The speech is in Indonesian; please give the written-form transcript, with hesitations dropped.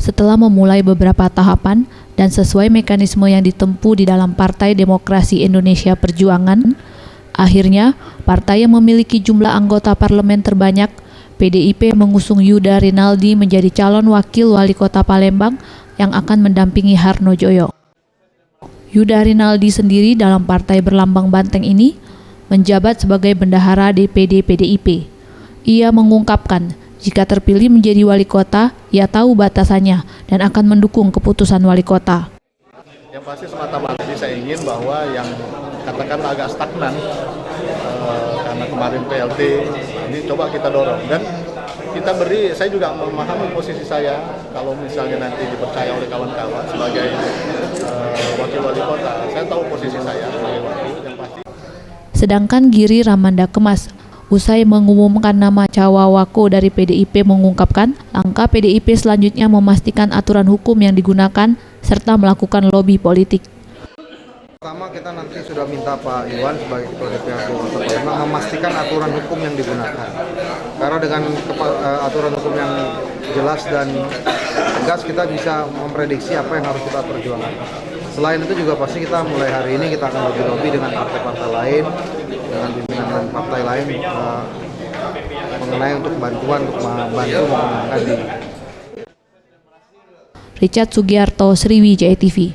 Setelah memulai beberapa tahapan dan sesuai mekanisme yang ditempuh di dalam Partai Demokrasi Indonesia Perjuangan, akhirnya partai yang memiliki jumlah anggota parlemen terbanyak, PDIP mengusung Yuda Rinaldi menjadi calon wakil wali kota Palembang yang akan mendampingi Harno Joyo. Yuda Rinaldi sendiri dalam partai berlambang banteng ini menjabat sebagai bendahara DPD PDIP. Ia mengungkapkan, jika terpilih menjadi wali kota, ia tahu batasannya dan akan mendukung keputusan wali kota. Yang pasti semata-mata saya ingin bahwa yang katakanlah agak stagnan karena kemarin PLT ini coba kita dorong dan kita beri. Saya juga memahami posisi saya kalau misalnya nanti dipercaya oleh kawan-kawan sebagai wakil wali kota. Saya tahu posisi saya sebagai wakil yang pasti. Sedangkan Giri Ramanda Kemas, usai mengumumkan nama Cawawako dari PDIP, mengungkapkan langkah PDIP selanjutnya memastikan aturan hukum yang digunakan serta melakukan lobi politik. Pertama, kita nanti sudah minta Pak Iwan sebagai Ketua DPRD Kota Palembang memastikan aturan hukum yang digunakan. Karena dengan aturan hukum yang jelas dan tegas, kita bisa memprediksi apa yang harus kita perjuangkan. Selain itu juga pasti kita mulai hari ini kita akan lobby dengan partai-partai lain, dengan pimpinan partai lain mengenai untuk bantuan untuk membantu memenangkan diri. Richard Sugiarto, Sriwijaya TV.